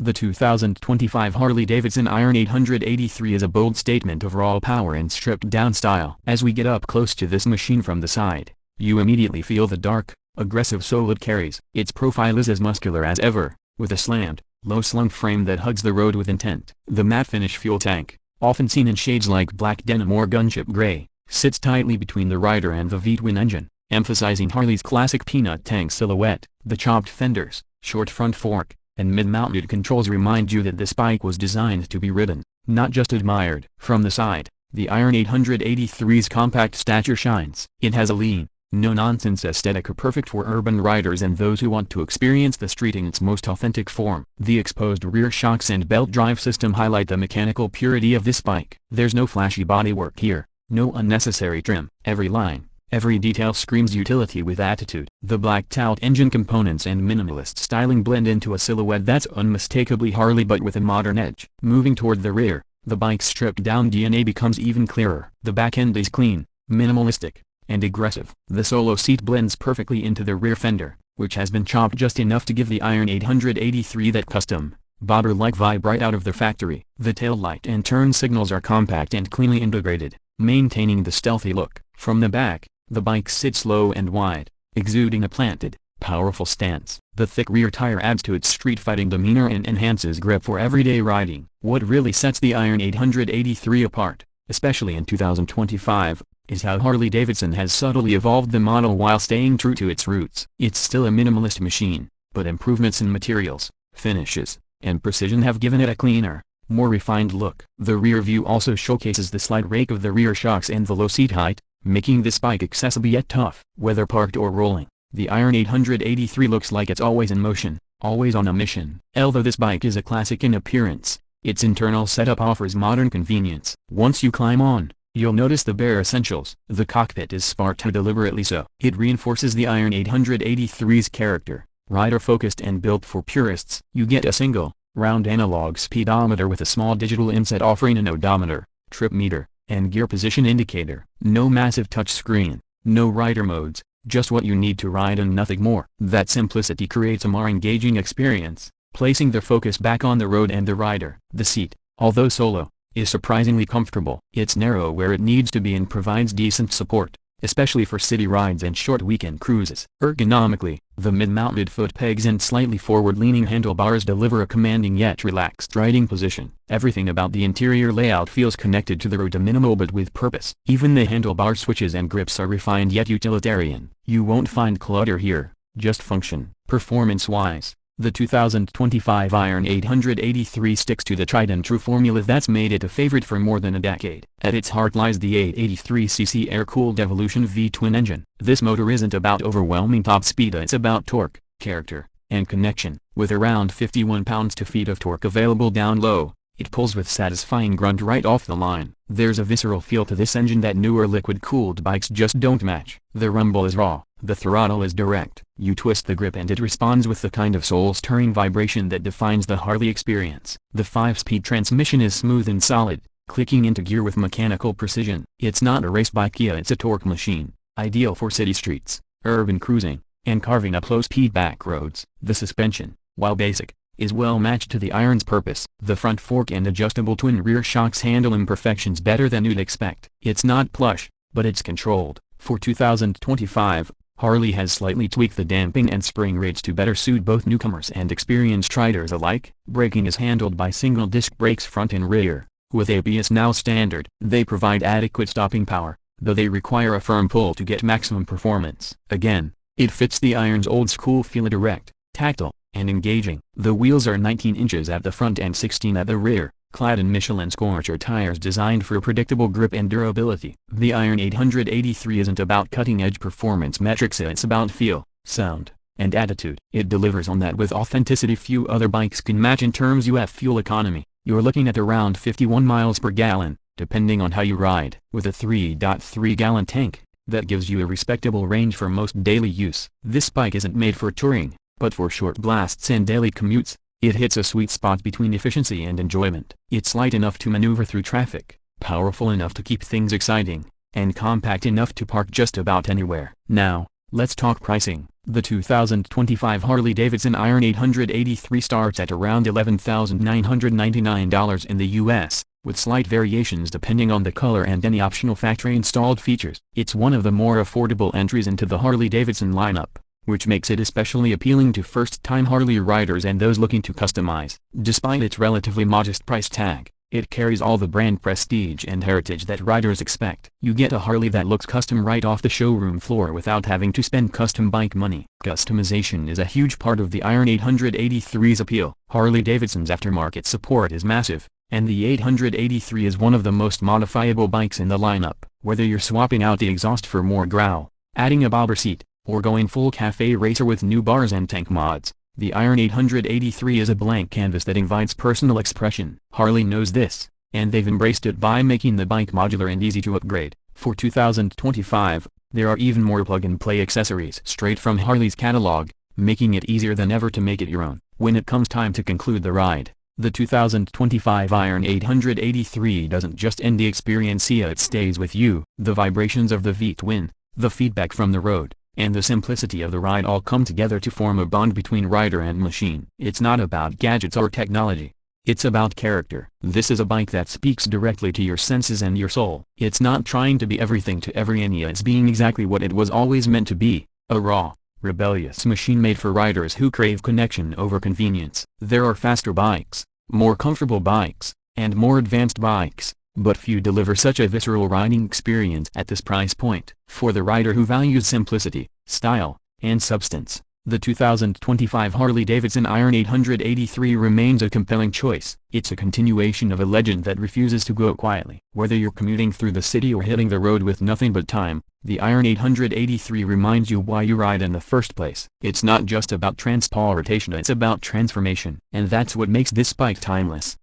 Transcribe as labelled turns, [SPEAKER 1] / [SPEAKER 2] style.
[SPEAKER 1] The 2025 Harley-Davidson Iron 883 is a bold statement of raw power and stripped-down style. As we get up close to this machine from the side, you immediately feel the dark, aggressive soul it carries. Its profile is as muscular as ever, with a slammed, low-slung frame that hugs the road with intent. The matte finish fuel tank, often seen in shades like black denim or gunship gray, sits tightly between the rider and the V-twin engine, emphasizing Harley's classic peanut tank silhouette. The chopped fenders, short front fork, and mid-mounted controls remind you that this bike was designed to be ridden, not just admired. From the side, the Iron 883's compact stature shines. It has a lean, no-nonsense aesthetic perfect for urban riders and those who want to experience the street in its most authentic form. The exposed rear shocks and belt drive system highlight the mechanical purity of this bike. There's no flashy bodywork here, no unnecessary trim. Every line, every detail screams utility with attitude. The blacked-out engine components and minimalist styling blend into a silhouette that's unmistakably Harley but with a modern edge. Moving toward the rear, the bike's stripped-down DNA becomes even clearer. The back end is clean, minimalistic, and aggressive. The solo seat blends perfectly into the rear fender, which has been chopped just enough to give the Iron 883 that custom, bobber-like vibe right out of the factory. The taillight and turn signals are compact and cleanly integrated, maintaining the stealthy look. From the back, the bike sits low and wide, exuding a planted, powerful stance. The thick rear tire adds to its street-fighting demeanor and enhances grip for everyday riding. What really sets the Iron 883 apart, especially in 2025, is how Harley-Davidson has subtly evolved the model while staying true to its roots. It's still a minimalist machine, but improvements in materials, finishes, and precision have given it a cleaner, more refined look. The rear view also showcases the slight rake of the rear shocks and the low seat height, making this bike accessible yet tough. Whether parked or rolling, the Iron 883 looks like it's always in motion, always on a mission. Although this bike is a classic in appearance, its internal setup offers modern convenience. Once you climb on, you'll notice the bare essentials. The cockpit is Sparta deliberately so. It reinforces the Iron 883's character, rider-focused and built for purists. You get a single, round analog speedometer with a small digital inset offering an odometer, trip meter, and gear position indicator. No massive touchscreen, no rider modes, just what you need to ride and nothing more. That simplicity creates a more engaging experience, placing the focus back on the road and the rider. The seat, although solo, is surprisingly comfortable. It's narrow where it needs to be and provides decent support, especially for city rides and short weekend cruises. Ergonomically, the mid-mounted foot pegs and slightly forward-leaning handlebars deliver a commanding yet relaxed riding position. Everything about the interior layout feels connected to the road, minimal but with purpose. Even the handlebar switches and grips are refined yet utilitarian. You won't find clutter here, just function. Performance-wise, the 2025 Iron 883 sticks to the tried-and-true formula that's made it a favorite for more than a decade. At its heart lies the 883cc air-cooled Evolution V-twin engine. This motor isn't about overwhelming top speed, it's about torque, character, and connection. With around 51 pounds-to-feet of torque available down low, it pulls with satisfying grunt right off the line. There's a visceral feel to this engine that newer liquid-cooled bikes just don't match. The rumble is raw, the throttle is direct. You twist the grip and it responds with the kind of soul-stirring vibration that defines the Harley experience. The 5-speed transmission is smooth and solid, clicking into gear with mechanical precision. It's not a race bike, it's a torque machine, ideal for city streets, urban cruising, and carving up low-speed back roads. The suspension, while basic, is well matched to the Iron's purpose. The front fork and adjustable twin rear shocks handle imperfections better than you'd expect. It's not plush, but it's controlled. For 2025, Harley has slightly tweaked the damping and spring rates to better suit both newcomers and experienced riders alike. Braking is handled by single-disc brakes front and rear, with ABS now standard. They provide adequate stopping power, though they require a firm pull to get maximum performance. Again, it fits the Iron's old-school feel, direct, tactile, and engaging. The wheels are 19 inches at the front and 16 at the rear, clad in Michelin Scorcher tires designed for predictable grip and durability. The Iron 883 isn't about cutting-edge performance metrics, it's about feel, sound, and attitude. It delivers on that with authenticity few other bikes can match. In terms of fuel economy, you're looking at around 51 miles per gallon, depending on how you ride. With a 3.3-gallon tank, that gives you a respectable range for most daily use. This bike isn't made for touring, but for short blasts and daily commutes. It hits a sweet spot between efficiency and enjoyment. It's light enough to maneuver through traffic, powerful enough to keep things exciting, and compact enough to park just about anywhere. Now, let's talk pricing. The 2025 Harley-Davidson Iron 883 starts at around $11,999 in the US, with slight variations depending on the color and any optional factory-installed features. It's one of the more affordable entries into the Harley-Davidson lineup, which makes it especially appealing to first-time Harley riders and those looking to customize. Despite its relatively modest price tag, it carries all the brand prestige and heritage that riders expect. You get a Harley that looks custom right off the showroom floor without having to spend custom bike money. Customization is a huge part of the Iron 883's appeal. Harley-Davidson's aftermarket support is massive, and the 883 is one of the most modifiable bikes in the lineup. Whether you're swapping out the exhaust for more growl, adding a bobber seat, or going full cafe racer with new bars and tank mods, the Iron 883 is a blank canvas that invites personal expression. Harley knows this, and they've embraced it by making the bike modular and easy to upgrade. For 2025, there are even more plug-and-play accessories straight from Harley's catalog, making it easier than ever to make it your own. When it comes time to conclude the ride, the 2025 Iron 883 doesn't just end the experience, it stays with you. The vibrations of the V-twin, the feedback from the road, and the simplicity of the ride all come together to form a bond between rider and machine. It's not about gadgets or technology. It's about character. This is a bike that speaks directly to your senses and your soul. It's not trying to be everything to everyone, it's being exactly what it was always meant to be, a raw, rebellious machine made for riders who crave connection over convenience. There are faster bikes, more comfortable bikes, and more advanced bikes, but few deliver such a visceral riding experience at this price point. For the rider who values simplicity, style, and substance, the 2025 Harley-Davidson Iron 883 remains a compelling choice. It's a continuation of a legend that refuses to go quietly. Whether you're commuting through the city or hitting the road with nothing but time, the Iron 883 reminds you why you ride in the first place. It's not just about transportation, it's about transformation. And that's what makes this bike timeless.